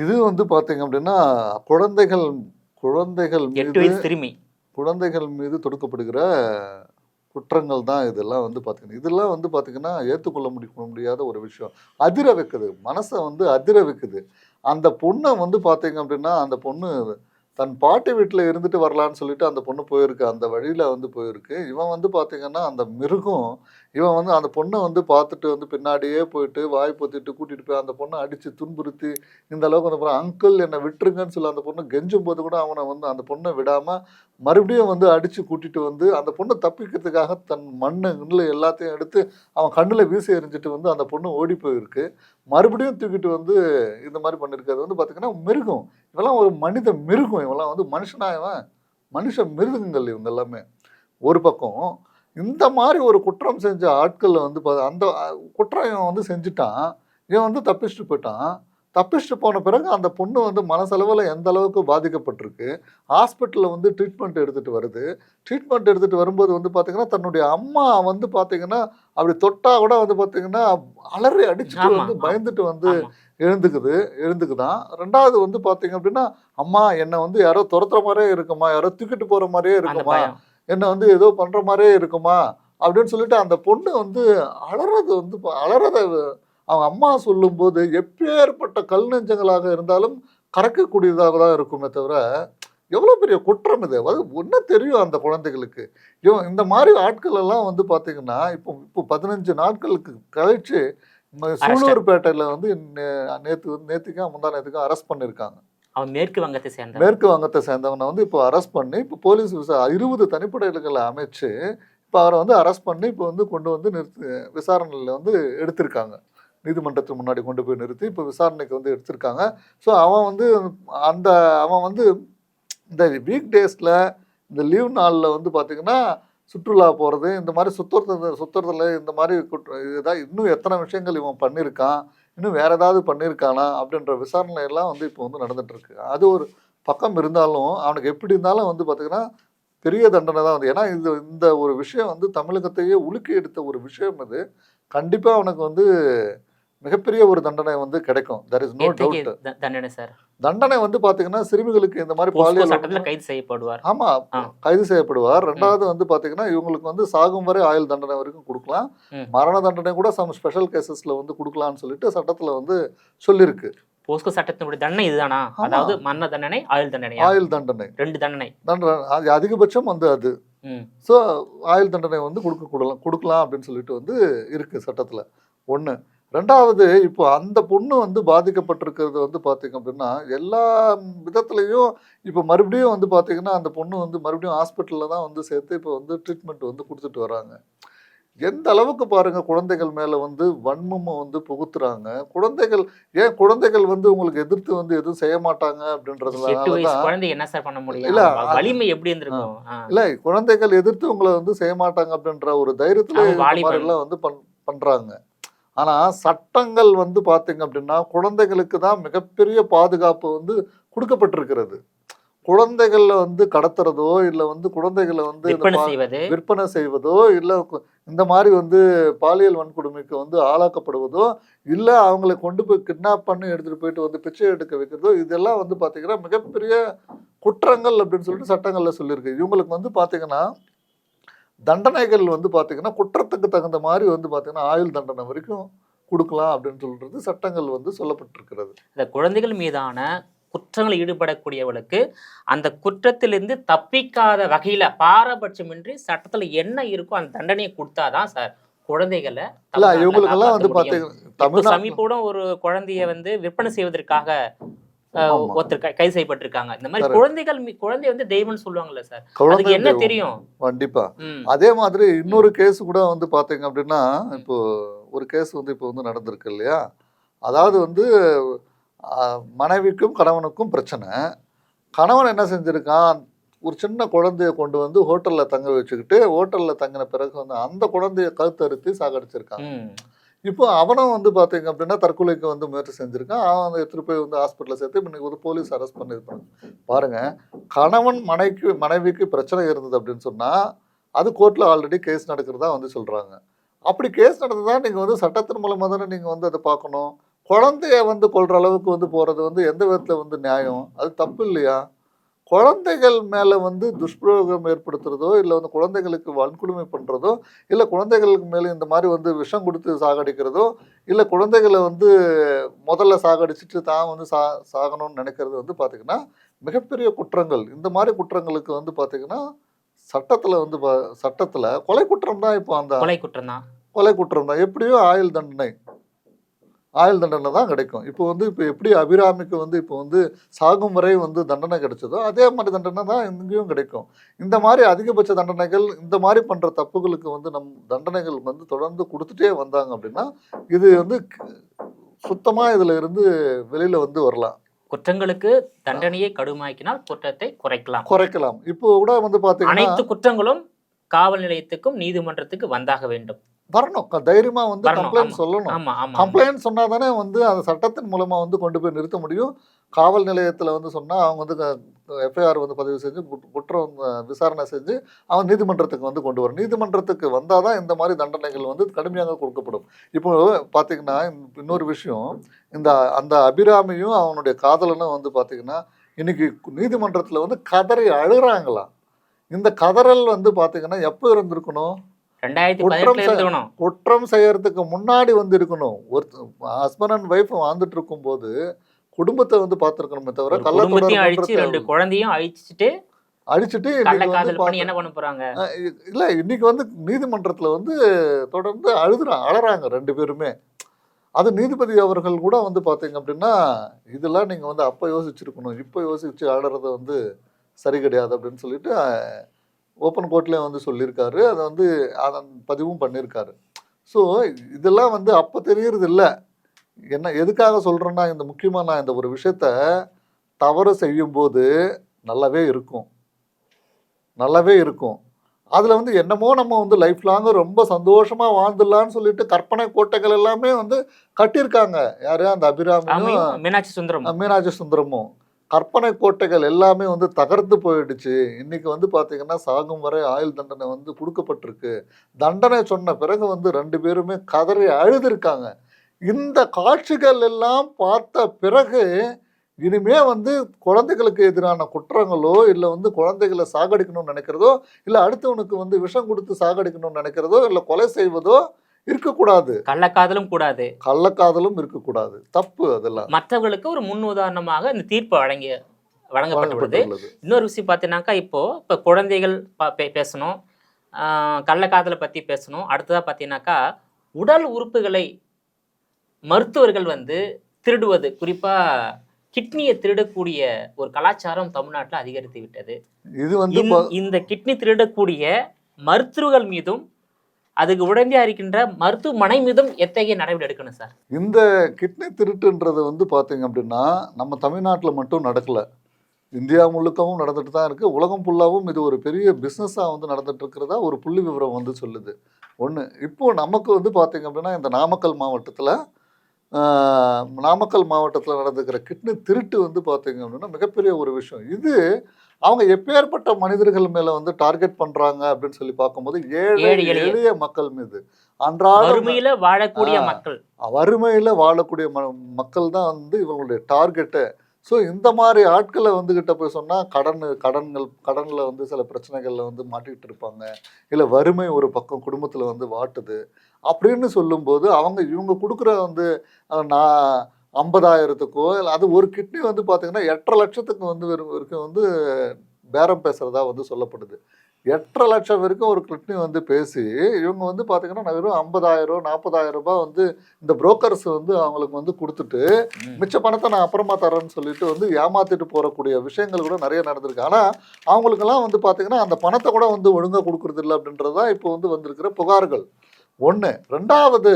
இது வந்து பாத்தீங்க அப்படின்னா குழந்தைகள் 8 வயது சிறுமி குழந்தைகள் மீது தொடுக்கப்படுகிற குற்றங்கள் தான் இதெல்லாம் வந்து பார்த்தீங்கன்னா இதெல்லாம் வந்து பார்த்தீங்கன்னா ஏற்றுக்கொள்ள முடியாத ஒரு விஷயம். அதிர வைக்குது, மனசை வந்து அதிர வைக்குது. அந்த பொண்ணை வந்து பார்த்தீங்க அப்படின்னா அந்த பொண்ணு தன் பாட்டி வீட்டில் இருந்துட்டு வரலான்னு சொல்லிட்டு அந்த பொண்ணு போயிருக்கு, அந்த வழியில் வந்து போயிருக்கு. இவன் வந்து பார்த்தீங்கன்னா அந்த மிருகம் இவன் வந்து அந்த பொண்ணை வந்து பார்த்துட்டு வந்து பின்னாடியே போயிட்டு வாய் பொத்திட்டு கூட்டிகிட்டு போய் அந்த பொண்ணை அடித்து துன்புறுத்தி இந்த அளவுக்கு வந்து போகிறான். அங்கிள் என்னை விட்டுருங்கன்னு சொல்லி அந்த பொண்ணு கெஞ்சும் போது கூட அவனை வந்து அந்த பொண்ணை விடாமல் மறுபடியும் வந்து அடித்து கூட்டிகிட்டு வந்து அந்த பொண்ணை தப்பிக்கிறதுக்காக தன் மண்ணு எல்லாத்தையும் எடுத்து அவன் கண்ணில் வீசி எறிஞ்சிட்டு வந்து அந்த பொண்ணு ஓடி போயிருக்கு. மறுபடியும் தூக்கிட்டு வந்து இந்த மாதிரி பண்ணியிருக்கிறது வந்து பார்த்திங்கன்னா மிருகம். இவெல்லாம் ஒரு மனித மிருகம். இவெல்லாம் வந்து மனுஷனாயவன் மனுஷ மிருகங்கள் இவங்க எல்லாமே. ஒரு பக்கம் இந்த மாதிரி ஒரு குற்றம் செஞ்ச ஆட்கள் வந்து அந்த குற்றம் இவன் வந்து செஞ்சுட்டான். இவன் வந்து தப்பிச்சுட்டு போயிட்டான். தப்பிச்சுட்டு போன பிறகு அந்த பொண்ணு வந்து மனசளவில் எந்த அளவுக்கு பாதிக்கப்பட்டிருக்கு. ஹாஸ்பிட்டலில் வந்து ட்ரீட்மெண்ட் எடுத்துகிட்டு வருது. ட்ரீட்மெண்ட் எடுத்துகிட்டு வரும்போது வந்து பார்த்திங்கன்னா தன்னுடைய அம்மா வந்து பார்த்திங்கன்னா அப்படி தொட்டால் கூட வந்து பார்த்திங்கன்னா அலறி அடிச்சுட்டு வந்து பயந்துட்டு வந்து எழுந்துக்குதான். ரெண்டாவது வந்து பார்த்திங்க அப்படின்னா, அம்மா என்னை வந்து யாரோ துரத்துற மாதிரியே இருக்குமா, யாரோ தூக்கிட்டு போகிற மாதிரியே இருக்குமா, என்னை வந்து ஏதோ பண்ணுற மாதிரியே இருக்குமா அப்படின்னு சொல்லிட்டு அந்த பொண்ணு வந்து அலறத அவங்க அம்மா சொல்லும்போது எப்பேற்பட்ட கல் நெஞ்சங்களாக இருந்தாலும் கறக்கக்கூடியதாக தான் இருக்குமே தவிர, எவ்வளோ பெரிய குற்றம் இது. அது ஒன்றை தெரியும் அந்த குழந்தைகளுக்கு. இந்த மாதிரி ஆட்கள் எல்லாம் வந்து பார்த்திங்கன்னா இப்போ 15 நாட்களுக்கு கழிச்சு சூலூர்பேட்டையில் வந்து நேற்றுக்கா முந்தா நேற்றுக்கா அரெஸ்ட் பண்ணியிருக்காங்க. அவன் மேற்கு வங்கத்தை சேர்ந்தவனை வந்து இப்போ அரெஸ்ட் பண்ணி இப்போ போலீஸ் 20 தனிப்படைகளை அமைச்சு இப்போ அவரை வந்து அரெஸ்ட் பண்ணி இப்போ வந்து கொண்டு வந்து விசாரணையில் வந்து எடுத்திருக்காங்க. நீதிமன்றத்துக்கு முன்னாடி கொண்டு போய் நிறுத்தி இப்போ விசாரணைக்கு வந்து எடுத்திருக்காங்க. ஸோ அவன் வந்து இந்த வீக் டேஸில் இந்த லீவ் நாளில் வந்து பார்த்திங்கன்னா சுற்றுலா போகிறது, இந்த மாதிரி சுற்றுறதுல இந்த மாதிரி இதாக இன்னும் எத்தனை விஷயங்கள் இவன் பண்ணியிருக்கான், இன்னும் வேறு ஏதாவது பண்ணியிருக்கானா அப்படின்ற விசாரணை எல்லாம் வந்து இப்போ வந்து நடந்துகிட்ருக்கு. அது ஒரு பக்கம் இருந்தாலும் அவனுக்கு எப்படி இருந்தாலும் வந்து பார்த்திங்கன்னா பெரிய தண்டனை தான் வந்து. ஏன்னா இந்த ஒரு விஷயம் வந்து தமிழகத்தையே உலுக்கி எடுத்த ஒரு விஷயம். இது கண்டிப்பாக அவனுக்கு வந்து மிகப்பெரிய ஒரு தண்டனை வந்து கிடைக்கும். there is no doubt. தண்டனை வந்து பாத்தீங்கன்னா சிறுமிகளுக்கு இந்த மாதிரி பாலியல் கைது செய்யப்படுவார். ஆமா, கைது செய்யப்படுவார். ரெண்டாவது வந்து பாத்தீங்கன்னா இவங்களுக்கு வந்து சாகும் வரை ஆயுள் தண்டனை வரைக்கும் கொடுக்கலாம். மரண தண்டனை கூட சம் ஸ்பெஷல் கேசஸ்ல வந்து கொடுக்கலாம்னு சொல்லிட்டு சட்டத்துல வந்து சொல்லியிருக்கு. போஸ்கோ சட்டத்தினுடைய தண்டனை இதுதானா? அதாவது மரண தண்டனை, ஆயுள் தண்டனை. ஆயுள் தண்டனை 2 தண்டனை அதிகபட்சம் வந்து அது. ஸோ ஆயுள் தண்டனை வந்து கொடுக்கலாம் அப்படின்னு சொல்லிட்டு வந்து இருக்கு சட்டத்துல. ஒன்று. ரெண்டாவது, இப்போ அந்த பொண்ணு வந்து பாதிக்கப்பட்டிருக்கிறது வந்து பார்த்தீங்க அப்படின்னா எல்லா விதத்துலையும் இப்போ மறுபடியும் வந்து பார்த்தீங்கன்னா அந்த பொண்ணு வந்து மறுபடியும் ஹாஸ்பிட்டலில் தான் வந்து சேர்த்து இப்போ வந்து ட்ரீட்மெண்ட் வந்து கொடுத்துட்டு வராங்க. எந்த அளவுக்கு பாருங்க குழந்தைகள் மேல வந்து வன்மம் வந்து புகுத்துறாங்க. குழந்தைகள் வந்து உங்களுக்கு எதிர்த்து வந்து எதுவும் செய்ய மாட்டாங்க அப்படின்றதுனால என்ன சார் பண்ண முடியும்? இல்ல வலிமை எப்படி இருந்திருக்கும்? இல்ல குழந்தைகள் எதிர்த்து உங்களை வந்து செய்ய மாட்டாங்க அப்படின்ற ஒரு தைரியத்துல எல்லாம் வந்து பண்றாங்க. ஆனா சட்டங்கள் வந்து பாத்தீங்க அப்படின்னா குழந்தைகளுக்கு தான் மிகப்பெரிய பாதுகாப்பு வந்து கொடுக்கப்பட்டிருக்கிறது. குழந்தைகளை வந்து கடத்துறதோ இல்லை வந்து குழந்தைகளை வந்து விற்பனை செய்வதோ இல்லை இந்த மாதிரி வந்து பாலியல் வன்கொடுமைக்கு வந்து ஆளாக்கப்படுவதோ இல்லை அவங்களை கொண்டு போய் கிட்னாப் பண்ணி எடுத்துகிட்டு போயிட்டு வந்து பிச்சை எடுக்க வைக்கிறதோ இதெல்லாம் வந்து பார்த்தீங்கன்னா மிகப்பெரிய குற்றங்கள் அப்படின்னு சொல்லிட்டு சட்டங்களில் சொல்லியிருக்கு. இவங்களுக்கு வந்து பார்த்தீங்கன்னா தண்டனைகள் வந்து பார்த்தீங்கன்னா குற்றத்துக்கு தகுந்த மாதிரி வந்து பார்த்தீங்கன்னா ஆயுள் தண்டனை வரைக்கும் கொடுக்கலாம் அப்படின்னு சொல்றது சட்டங்கள் வந்து சொல்லப்பட்டிருக்கிறது. இந்த குழந்தைகள் மீதான குற்றங்களில் ஈடுபடக்கூடியவர்களுக்கு அந்த குற்றத்திலிருந்து தப்பிக்காத வகையில பாரபட்சமின்றி சட்டத்துல என்ன இருக்கோ அந்த தண்டனையை கொடுத்தாதான் சார் குழந்தைகளை இவங்களுக்கெல்லாம் வந்து பார்த்தீங்கன்னா சமீபோட ஒரு குழந்தைய வந்து விற்பனை செய்வதற்காக ஒருத்தர் கைது செய்யப்பட்டிருக்காங்க. இந்த மாதிரி குழந்தை வந்து தெய்வம்னு சொல்லுவாங்கல்ல சார், அதுக்கு என்ன தெரியும்? கண்டிப்பா. அதே மாதிரி இன்னொரு கேஸ் கூட வந்து பாத்தீங்க அப்படின்னா இப்போ ஒரு கேஸ் வந்து இப்போ வந்து நடந்திருக்கு இல்லையா? அதாவது வந்து மனைவிக்கும் கணவனுக்கும் பிரச்சனை. கணவன் என்ன செஞ்சிருக்கான், ஒரு சின்ன குழந்தைய கொண்டு வந்து ஹோட்டல்ல தங்க வச்சுக்கிட்டு ஹோட்டல்ல தங்கின பிறகு வந்து அந்த குழந்தைய கழுத்தறுத்து சாகடிச்சிருக்காங்க. இப்போ அவனும் வந்து பார்த்தீங்க அப்படின்னா தற்கொலைக்கு வந்து முயற்சி செஞ்சுருக்கான். அவன் வந்து எடுத்துகிட்டு போய் வந்து ஹாஸ்பிட்டலில் சேர்த்து இன்னைக்கு வந்து போலீஸ் அரெஸ்ட் பண்ணியிருப்பாங்க. பாருங்கள், கணவன் மனைவிக்கு பிரச்சனை இருந்தது அப்படின்னு சொன்னால் அது கோர்ட்டில் ஆல்ரெடி கேஸ் நடக்கிறதா வந்து சொல்கிறாங்க. அப்படி கேஸ் நடந்ததா நீங்கள் வந்து சட்டத்தின் மூலமாக தானே நீங்கள் வந்து அதை பார்க்கணும். குழந்தைய வந்து கொள்கிற அளவுக்கு வந்து போகிறது வந்து எந்த விதத்தில் வந்து நியாயம்? அது தப்பு இல்லையா? குழந்தைகள் மேலே வந்து துஷ்பிரயோகம் ஏற்படுத்துறதோ இல்லை வந்து குழந்தைகளுக்கு வன்கொடுமை பண்ணுறதோ இல்லை குழந்தைகளுக்கு மேலே இந்த மாதிரி வந்து விஷம் கொடுத்து சாகடிக்கிறதோ இல்லை குழந்தைகளை வந்து முதல்ல சாகடிச்சுட்டு தான் வந்து சாகணும்னு நினைக்கிறது வந்து பார்த்திங்கன்னா மிகப்பெரிய குற்றங்கள், இந்த மாதிரி குற்றங்களுக்கு வந்து பார்த்தீங்கன்னா சட்டத்தில் வந்து சட்டத்தில் கொலை குற்றம் தான். இப்போ அந்த கொலை குற்றம் தான் எப்படியோ ஆயுள் தண்டனை தான் கிடைக்கும். இப்போ வந்து இப்போ எப்படி அபிராமிக்கு வந்து இப்போ வந்து சாகும் வரை வந்து தண்டனை கிடைச்சதோ அதே மாதிரி தண்டனை தான் இங்கேயும் கிடைக்கும். இந்த மாதிரி அதிகபட்ச தண்டனைகள், இந்த மாதிரி பண்ணுற தப்புகளுக்கு வந்து தண்டனைகள் வந்து தொடர்ந்து கொடுத்துட்டே வந்தாங்க அப்படின்னா இது வந்து சுத்தமாக இதில் இருந்து வெளியில் வந்து வரலாம். குற்றங்களுக்கு தண்டனையை கடுமையாக்கினால் குற்றத்தை குறைக்கலாம். இப்போ கூட வந்து பார்த்தீங்கன்னா அனைத்து குற்றங்களும் காவல் நிலையத்துக்கும் நீதிமன்றத்துக்கு வந்தாக வேண்டும். வரணும், தைரியமா வந்து கம்ப்ளைண்ட் சொல்லணும். கம்ப்ளைண்ட் சொன்னா தானே வந்து அந்த சட்டத்தின் மூலமா வந்து கொண்டு போய் நிறுத்த முடியும். காவல் நிலையத்தில் வந்து சொன்னா அவங்க வந்து எஃப்ஐஆர் வந்து பதிவு செஞ்சு குற்றம் விசாரணை செஞ்சு அவங்க நீதிமன்றத்துக்கு வந்து கொண்டு வரும். நீதிமன்றத்துக்கு வந்தாதான் இந்த மாதிரி தண்டனைகள் வந்து கடுமையாக கொடுக்கப்படும். இப்போ பார்த்தீங்கன்னா இன்னொரு விஷயம், அந்த அபிராமியும் அவனுடைய காதலனும் வந்து பார்த்தீங்கன்னா இன்னைக்கு நீதிமன்றத்தில் வந்து கதறி அழுகிறாங்களாம். இந்த கதறல் வந்து பார்த்தீங்கன்னா எப்போ இருந்திருக்கணும்? குற்றம் செய்யறதுக்கு முன்னாடி வந்து இருக்கணும். ஒரு ஹஸ்பண்ட் அண்ட் ஒய்ஃப் வாழ்ந்துட்டு இருக்கும் போது குடும்பத்தை வந்து பார்த்துருக்கணுமே தவிர குழந்தையும் அழிச்சிட்டு என்ன பண்ண போறாங்க இல்ல. இன்னைக்கு வந்து நீதிமன்றத்துல வந்து தொடர்ந்து அழறாங்க ரெண்டு பேருமே. அது நீதிபதி அவர்கள் கூட வந்து பாத்தீங்க அப்படின்னா இதெல்லாம் நீங்க வந்து அப்ப யோசிச்சிருக்கணும், இப்ப யோசிச்சு அழறத வந்து சரி கிடையாது அப்படின்னு சொல்லிட்டு ஓப்பன் கோர்ட்லேயே வந்து சொல்லியிருக்காரு. அதை வந்து அதன் பதிவும் பண்ணியிருக்காரு. ஸோ இதெல்லாம் வந்து அப்போ தெரியறது இல்லை. என்ன எதுக்காக சொல்கிறேன்னா, இந்த முக்கியமாக நான் இந்த ஒரு விஷயத்த தவறு செய்யும்போது நல்லாவே இருக்கும். அதில் வந்து என்னமோ நம்ம வந்து லைஃப் லாங்கு ரொம்ப சந்தோஷமாக வாழ்ந்துடலான்னு சொல்லிட்டு கற்பனை கோட்டைகள் எல்லாமே வந்து கட்டியிருக்காங்க. யாரு? அந்த அபிராமியும் மீனாட்சி சுந்தரமும். கற்பனை கோட்டைகள் எல்லாமே வந்து தகர்த்து போயிடுச்சு. இன்னைக்கு வந்து பார்த்தீங்கன்னா சாகும் வரை ஆயுள் தண்டனை வந்து கொடுக்கப்பட்டிருக்கு. தண்டனை சொன்ன பிறகு வந்து ரெண்டு பேருமே கதறி அழுதுருக்காங்க. இந்த காட்சிகள் எல்லாம் பார்த்த பிறகு இனிமே வந்து குழந்தைகளுக்கு எதிரான குற்றங்களோ இல்லை வந்து குழந்தைகளை சாகடிக்கணும்னு நினைக்கிறதோ இல்லை அடுத்தவனுக்கு வந்து விஷம் கொடுத்து சாகடிக்கணும்னு நினைக்கிறதோ இல்லை கொலை செய்வதோ இருக்கக்கூடாது. கள்ளக்காதலும் இருக்கக்கூடாது. தப்பு. அதெல்லாம் மற்றவர்களுக்கு ஒரு முன் உதாரணமாக இந்த தீர்ப்பு வழங்கப்பட்டுள்ளது. இன்னொரு விஷயம் பார்த்தீங்கன்னாக்கா இப்போ குழந்தைகள் பேசணும், கள்ளக்காதலை பற்றி பேசணும். அடுத்ததாக பார்த்தீங்கன்னாக்கா உடல் உறுப்புகளை மருத்துவர்கள் வந்து திருடுவது, குறிப்பாக கிட்னியை திருடக்கூடிய ஒரு கலாச்சாரம் தமிழ்நாட்டில் அதிகரித்து விட்டது. இது வந்து இந்த கிட்னி திருடக்கூடிய மருத்துவர்கள் மீதும் அதுக்கு உடனடியா இருக்கின்ற மருத்துவமனை மீதும் எத்தகைய நடவடிக்கை எடுக்கணும் சார்? இந்த கிட்னி திருட்டுன்றது வந்து பார்த்தீங்க அப்படின்னா நம்ம தமிழ்நாட்டில் மட்டும் நடக்கலை, இந்தியா முழுக்கவும் நடந்துட்டு தான் இருக்குது. உலகம் ஃபுல்லாகவும் இது ஒரு பெரிய பிஸ்னஸாக வந்து நடந்துட்டு இருக்கிறதா ஒரு புள்ளி விவரம் வந்து சொல்லுது. ஒன்று, இப்போது நமக்கு வந்து பார்த்தீங்க அப்படின்னா இந்த நாமக்கல் மாவட்டத்தில் நடந்துக்கிற கிட்னி திருட்டு வந்து பார்த்தீங்க அப்படின்னா மிகப்பெரிய ஒரு விஷயம். இது அவங்க எப்பேற்பட்ட மனிதர்கள் மேல வந்து டார்கெட் பண்றாங்க அப்படின்னு சொல்லி பார்க்கும்போது எளிய மக்கள் மீது, அன்றாட வறுமையில வாழக்கூடிய மக்கள் தான் வந்து இவங்களுடைய டார்கெட்டு. ஸோ இந்த மாதிரி ஆட்களை வந்து கிட்ட போய் சொன்னால் கடனில் வந்து சில பிரச்சனைகளில் வந்து மாட்டிகிட்டு இருப்பாங்க, இல்லை வறுமை ஒரு பக்கம் குடும்பத்தில் வந்து வாட்டுது அப்படின்னு சொல்லும்போது இவங்க கொடுக்குற வந்து நான் 50,000க்கோ இல்லை அது ஒரு கிட்னி வந்து பார்த்தீங்கன்னா 8.5 லட்சத்துக்கு வந்து வரைக்கும் வந்து பேரம் பேசுகிறதா வந்து சொல்லப்படுது. 8.5 லட்சம் வரைக்கும் ஒரு கிட்னி வந்து பேசி இவங்க வந்து பார்த்தீங்கன்னா வெறும் 50,000 40,000 ரூபாய் வந்து இந்த புரோக்கர்ஸ் வந்து அவங்களுக்கு வந்து கொடுத்துட்டு மிச்ச பணத்தை நான் அப்புறமா தரேன்னு சொல்லிட்டு வந்து ஏமாத்திட்டு போகக்கூடிய விஷயங்கள் கூட நிறைய நடந்திருக்கு. ஆனால் அவங்களுக்கெல்லாம் வந்து பார்த்தீங்கன்னா அந்த பணத்தை கூட வந்து ஒழுங்காக கொடுக்குறது இல்லை அப்படின்றது தான் இப்போ வந்து வந்திருக்கிற புகார்கள். ஒன்று. ரெண்டாவது,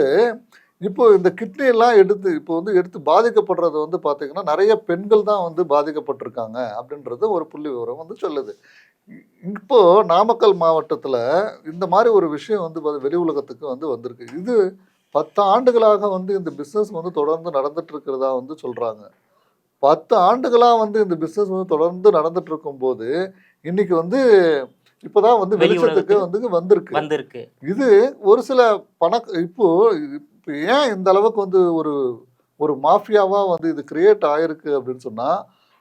இப்போ இந்த கிட்னி எல்லாம் எடுத்து பாதிக்கப்படுறது வந்து பார்த்தீங்கன்னா நிறைய பெண்கள் தான் வந்து பாதிக்கப்பட்டிருக்காங்க அப்படின்றது ஒரு புள்ளி விவரம் வந்து சொல்லுது. இப்போ நாமக்கல் மாவட்டத்தில் இந்த மாதிரி ஒரு விஷயம் வந்து வெளி உலகத்துக்கு வந்து வந்திருக்கு. இது 10 ஆண்டுகளாக வந்து இந்த பிஸ்னஸ் வந்து தொடர்ந்து நடந்துட்டு இருக்கிறதா வந்து சொல்றாங்க. 10 ஆண்டுகளாக வந்து இந்த பிஸ்னஸ் வந்து தொடர்ந்து நடந்துட்டு இருக்கும் போது இன்னைக்கு வந்து இப்போதான் வந்து வெளிச்சத்துக்கு வந்து வந்திருக்கு. இது ஒரு சில இப்போ ஏன் இந்த அளவுக்கு வந்து ஒரு மாஃபியாவா வந்து இது கிரியேட் ஆயிருக்கு அப்படின்னு சொன்னா,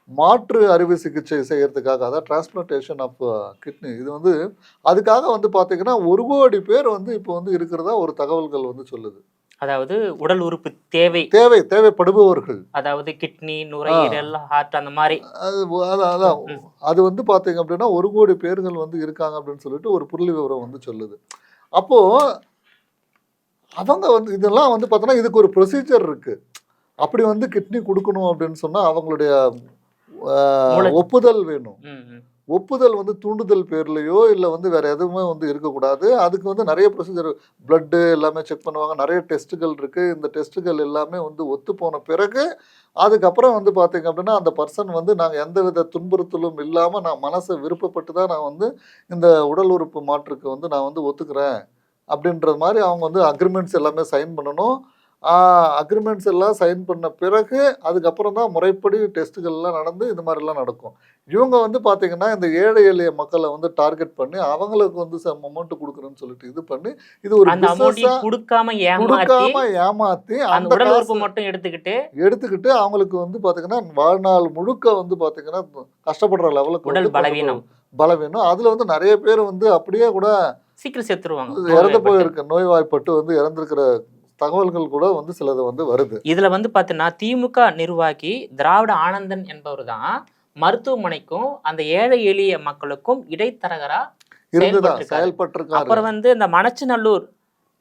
மாற்று அறுவை சிகிச்சை செய்யறதுக்காக, அதாவது டிரான்ஸ்பிளான்டேஷன் ஆஃப் கிட்னி, இது வந்து அதுக்காக வந்து பார்த்தீங்கன்னா 1 கோடி பேர் வந்து இப்போ வந்து இருக்கிறதா ஒரு தகவல்கள் வந்து சொல்லுது. அதாவது உடல் உறுப்பு தேவைப்படுபவர்கள், அதாவது கிட்னி, நுரையீரல், ஹார்ட் அந்த மாதிரி. அது வந்து பாத்தீங்க அப்படின்னா 1 கோடி பேர்கள் வந்து இருக்காங்க அப்படின்னு சொல்லிட்டு ஒரு புள்ளி விவரம் வந்து சொல்லுது. அப்போ அவங்க வந்து இதெல்லாம் வந்து பார்த்தோன்னா இதுக்கு ஒரு ப்ரொசீஜர் இருக்கு. அப்படி வந்து கிட்னி கொடுக்கணும் அப்படின்னு சொன்னா அவங்களுடைய ஒப்புதல் வேணும். ஒப்புதல் வந்து தூண்டுதல் பேர்லையோ இல்லை வந்து வேற எதுவுமே வந்து இருக்கக்கூடாது. அதுக்கு வந்து நிறைய ப்ரொசீஜர், பிளட்டு எல்லாமே செக் பண்ணுவாங்க, நிறைய டெஸ்ட்டுகள் இருக்கு. இந்த டெஸ்ட்டுகள் எல்லாமே வந்து ஒத்து போன பிறகு அதுக்கப்புறம் வந்து பார்த்தீங்க அப்படின்னா அந்த பர்சன் வந்து நாங்கள் எந்த வித துன்புறுத்தலும் இல்லாமல் நான் மனசை விருப்பப்பட்டு தான் நான் வந்து இந்த உடல் உறுப்பு மாற்றுக்கு வந்து நான் வந்து ஒத்துக்கிறேன் அப்படின்ற மாதிரி அவங்க வந்து அக்ரிமெண்ட்ஸ் எல்லாமே சைன் பண்ணணும். அக்ரிமெண்ட்ஸ் எல்லாம் சைன் பண்ண பிறகு அதுக்கப்புறம் தான் முறைப்படி டெஸ்ட்டுகள்லாம் நடந்து இது மாதிரிலாம் நடக்கும். இவங்க வந்து பார்த்தீங்கன்னா இந்த ஏழை எளிய மக்களை வந்து டார்கெட் பண்ணி அவங்களுக்கு வந்து அமௌண்ட் கொடுக்குறேன்னு சொல்லிட்டு இது பண்ணி இது ஒரு கொடுக்காம ஏமாத்தி அந்த உடல் உறுப்பு மட்டும் எடுத்துக்கிட்டு அவங்களுக்கு வந்து பார்த்தீங்கன்னா வாழ்நாள் முழுக்க வந்து பார்த்தீங்கன்னா கஷ்டப்படுற லெவலுக்கு உடல் பலவீனம். அதுல வந்து நிறைய பேர் வந்து அப்படியே கூட சீக்கிரம் செத்துருவாங்க, இறந்து போயிருக்க, நோய்வாய்ப்பட்டு வந்து இறந்துருக்கிற தகவல்கள் கூட வந்து சிலது வந்து வருது. இதுல வந்து பாத்தீங்கன்னா திமுக நிர்வாகி திராவிட ஆனந்தன் என்பவர் தான் மருத்துவமனைக்கும் அந்த ஏழை எளிய மக்களுக்கும் இடைத்தரகரா செயல்பட்டிருக்காரு. அப்புறம் வந்து இந்த மணச்சநல்லூர்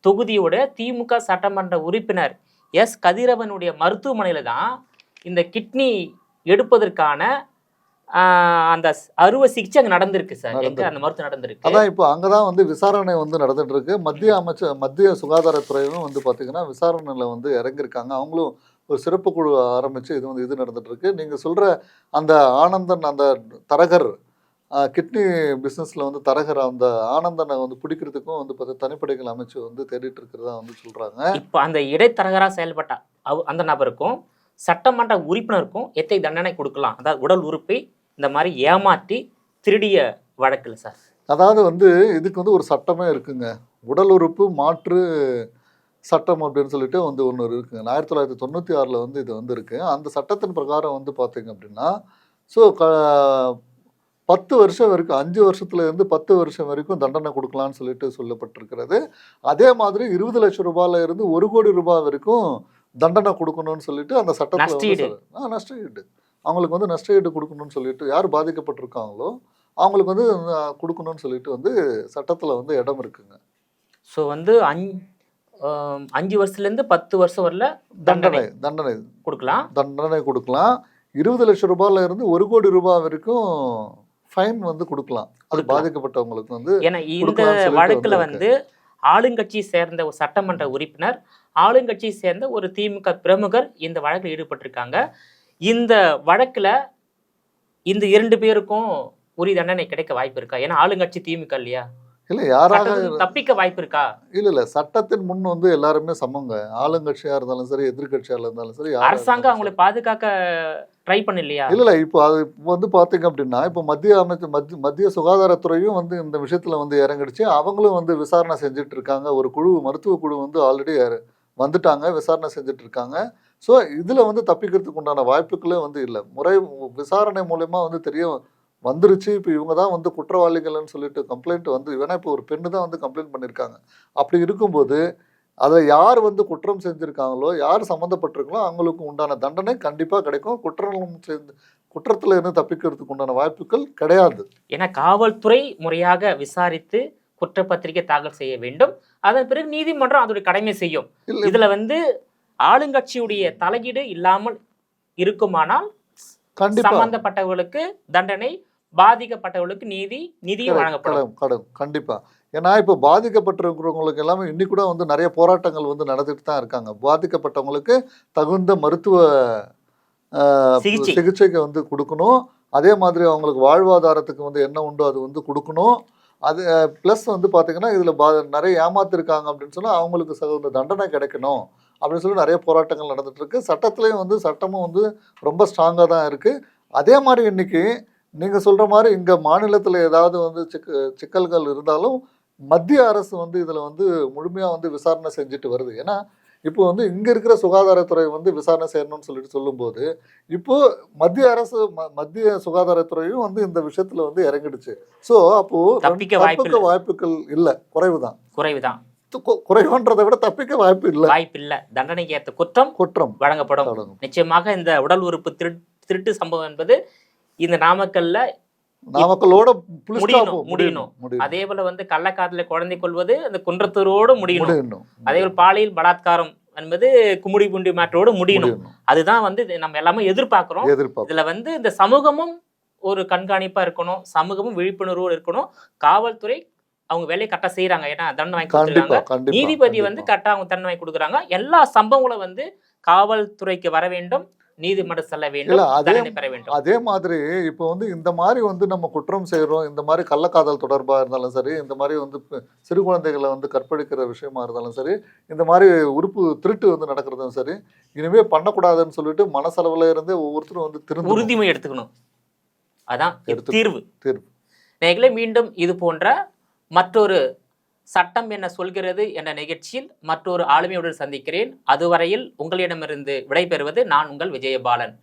தொகுதியோட திமுக சட்டமன்ற உறுப்பினர் எஸ் கதிரவனுடைய மருத்துவமனையில தான் இந்த கிட்னி எடுப்பதற்கான அந்த அறுவை சிகிச்சை அங்கே நடந்திருக்கு சார். அந்த மருத்துவம் நடந்திருக்கு. அதான் இப்போ அங்கதான் வந்து விசாரணை வந்து நடந்துட்டு இருக்கு. மத்திய சுகாதாரத்துறையும் வந்து பாத்தீங்கன்னா விசாரணையில வந்து இறங்கியிருக்காங்க. அவங்களும் ஒரு சிறப்பு குழு ஆரம்பிச்சு இது நடந்துட்டு இருக்கு. நீங்க சொல்ற அந்த ஆனந்தன், அந்த தரகர், கிட்னி பிசினஸ்ல வந்து தரகர் அந்த ஆனந்தனை வந்து பிடிக்கிறதுக்கும் வந்து தனிப்படைகள் அமைச்சு வந்து தேடிட்டு இருக்கிறதா வந்து சொல்றாங்க. இப்போ அந்த இடைத்தரகரா செயல்பட்ட அந்த நபருக்கும் சட்டமன்ற உறுப்பினருக்கும் எத்தனை தண்டனை கொடுக்கலாம்? அதாவது உடல் உறுப்பை இந்த மாதிரி ஏமாற்றி திருடிய வழக்கில் சார். அதாவது வந்து இதுக்கு வந்து ஒரு சட்டமே இருக்குங்க. உடல் உறுப்பு மாற்று சட்டம் அப்படின்னு சொல்லிட்டு வந்து ஒன்று இருக்குங்க. 1996 வந்து இது வந்து இருக்கு. அந்த சட்டத்தின் பிரகாரம் வந்து பார்த்தீங்க அப்படின்னா ஸோ 10 வருஷம் வரைக்கும், 5 வருஷத்துல இருந்து 10 வருஷம் வரைக்கும் தண்டனை கொடுக்கலான்னு சொல்லிட்டு சொல்லப்பட்டிருக்கிறது. அதே மாதிரி 20 லட்சம் ரூபாயில இருந்து 1 கோடி ரூபாய் வரைக்கும் தண்டனை கொடுக்கணும்னு சொல்லிட்டு அந்த சட்டத்தில் நஷ்டஈடு அவங்களுக்கு வந்து நஷ்டஈடு கொடுக்கணும்னு சொல்லிட்டு யார் பாதிக்கப்பட்டிருக்காங்களோ அவங்களுக்கு வந்து கொடுக்கணும்னு சொல்லிட்டு வந்து சட்டத்தில் வந்து இடம் இருக்குங்க. ஸோ வந்து 5 வருஷத்துலேருந்து 10 வருஷம் வரல தண்டனை கொடுக்கலாம். 20 லட்சம் ரூபாயில இருந்து 1 கோடி ரூபாய் வரைக்கும் ஃபைன் வந்து கொடுக்கலாம். அது பாதிக்கப்பட்டவங்களுக்கு வந்து. ஏன்னா இந்த வழக்குல வந்து ஆளுங்கட்சியை சேர்ந்த ஒரு சட்டமன்ற உறுப்பினர், ஆளுங்கட்சியை சேர்ந்த ஒரு திமுக பிரமுகர் இந்த வழக்கில் ஈடுபட்டிருக்காங்க. இந்த வழக்குல இந்த 2 பேருக்கும் உரிய தண்டனை கிடைக்க வாய்ப்பு இருக்கா? ஏன்னா ஆளுங்கட்சி திமுக இல்லையா? இல்ல யாராக தப்பிக்க வாய்ப்பு இருக்கா? இல்ல சட்டத்தின் முன் வந்து எல்லாருமே சமங்க. ஆளுங்கட்சியா இருந்தாலும் சரி, எதிர்கட்சியா இருந்தாலும் சரி, அரசாங்கம் அவங்களை பாதுகாக்க ட்ரை பண்ணலையா? இல்ல இப்போ அது வந்து பாத்தீங்க அப்படின்னா இப்போ மத்திய சுகாதாரத்துறையும் வந்து இந்த விஷயத்துல வந்து இறங்கிடுச்சு. அவங்களும் வந்து விசாரணை செஞ்சுட்டு இருக்காங்க. ஒரு குழு, மருத்துவ குழு வந்து ஆல்ரெடி வந்துட்டாங்க, விசாரணை செஞ்சுட்டு இருக்காங்க. ஸோ இதுல வந்து தப்பிக்கிறதுக்கு உண்டான வாய்ப்புகளே வந்து இல்லை. விசாரணை மூலயமா வந்து தெரிய வந்துருச்சு. இப்போ இவங்க தான் வந்து குற்றவாளிகள்னு சொல்லிட்டு கம்ப்ளைண்ட் வந்து, ஏன்னா இப்போ ஒரு பெண்ணு தான் வந்து கம்ப்ளைண்ட் பண்ணியிருக்காங்க. அப்படி இருக்கும்போது அதை யார் வந்து குற்றம் செஞ்சுருக்காங்களோ, யார் சம்மந்தப்பட்டிருக்கோ அவங்களுக்கு உண்டான தண்டனை கண்டிப்பாக கிடைக்கும். குற்றத்தில் இருந்து தப்பிக்கிறதுக்கு உண்டான வாய்ப்புகள் கிடையாது. ஏன்னா காவல்துறை முறையாக விசாரித்து குற்றப்பத்திரிகை தாக்கல் செய்ய வேண்டும். அதன் பிறகு நீதிமன்றம் அதோடைய கடமை செய்யும். இதுல வந்து ஆளுங்கட்சியுடைய தலையீடு இல்லாமல் இருக்குமானால் சம்பந்தப்பட்டவர்களுக்கு தண்டனை, பாதிக்கப்பட்டவர்களுக்கு நிதி வழங்கப்படும். கண்டிப்பா. ஏன்னா இப்போ பாதிக்கப்பட்டிருக்கிறவங்களுக்கு எல்லாமே இன்னி கூட வந்து நிறைய போராட்டங்கள் வந்து நடந்துட்டு தான் இருக்காங்க. பாதிக்கப்பட்டவங்களுக்கு தகுந்த மருத்துவ சிகிச்சைக்கு வந்து கொடுக்கணும். அதே மாதிரி அவங்களுக்கு வாழ்வாதாரத்துக்கு வந்து என்ன உண்டோ அது வந்து கொடுக்கணும். அது ப்ளஸ் வந்து பார்த்தீங்கன்னா இதில் நிறைய ஏமாத்திருக்காங்க அப்படின்னு சொன்னால் அவங்களுக்கு தகுந்த தண்டனை கிடைக்கணும் அப்படின்னு சொல்லி நிறைய போராட்டங்கள் நடந்துட்டு இருக்கு. சட்டத்திலையும் வந்து சட்டமும் வந்து ரொம்ப ஸ்ட்ராங்காக தான் இருக்குது. அதே மாதிரி இன்னைக்கு நீங்கள் சொல்கிற மாதிரி இங்கே மாநிலத்தில் ஏதாவது வந்து சிக்கல்கள் இருந்தாலும் மத்திய அரசு வந்து இதில் வந்து முழுமையாக வந்து விசாரணை செஞ்சுட்டு வருது. ஏன்னா இப்போ வந்து இங்கே இருக்கிற சுகாதாரத்துறை வந்து விசாரணை செய்யணும்னு சொல்லிட்டு சொல்லும்போது இப்போ மத்திய சுகாதாரத்துறையும் வந்து இந்த விஷயத்தில் வந்து இறங்கிடுச்சு. ஸோ அப்போது வாய்ப்புகள் இல்லை, குறைவுதான். குறைவுன்றதை விட தப்பிக்க வாய்ப்பு இல்லை. தண்டனைக்கு ஏற்ற குற்றம் வழங்கப்படும். நிச்சயமாக இந்த உடல் உறுப்பு திருட்டு சம்பவம் என்பது இந்த நாமக்கல்லோட முடியணும். அதே போல வந்து கள்ளக்காதல குழந்தை கொள்வது அந்த குன்றத்தூரோடு முடியணும். அதே போல பாலியல் பலாத்காரம் என்பது கும்மிடிப்பூண்டி மாற்றோடு முடியணும். அதுதான் வந்து நம்ம எல்லாமே எதிர்பார்க்கிறோம். இதுல வந்து இந்த சமூகமும் ஒரு கண்காணிப்பா இருக்கணும், சமூகமும் விழிப்புணர்வோடு இருக்கணும். காவல்துறை அவங்க வேலையை கரெக்டா செய்யறாங்க, ஏன்னா தண்டனை வாங்கி கொடுக்குறாங்க. நீதிபதி வந்து கரெக்டா அவங்க தண்டனை வாங்கி கொடுக்குறாங்க. எல்லா சம்பவங்களும் வந்து காவல்துறைக்கு வர வேண்டும், நீதிமன்றம் செல்ல வேண்டும், தண்டனை பெற வேண்டும். அதே மாதிரி இப்போ வந்து இந்த மாதிரி வந்து நம்ம குற்றம் செய்யறோம், இந்த மாதிரி கள்ளக்காதல் தொடர்பா இருந்தாலும் சரி, இந்த மாதிரி வந்து சிறு குழந்தைகளை வந்து கற்பழிக்கிற விஷயமா இருந்தாலும் சரி, இந்த மாதிரி உறுப்பு திருட்டு வந்து நடக்கிறதும் சரி, இனிமே பண்ணக்கூடாதுன்னு சொல்லிட்டு மனசளவுல இருந்து ஒவ்வொருத்தரும் வந்து உறுதிமொழி எடுத்துக்கணும். அதான் தீர்வு. நேயர்களே, மீண்டும் இது போன்ற மற்றொரு சட்டம் என்ன சொல்கிறது என்ற நிகழ்ச்சியில் மற்றொரு ஆளுமையுடன் சந்திக்கிறேன். அதுவரையில் உங்களிடமிருந்து விடைபெறுவது நான் உங்கள் விஜயபாலன்.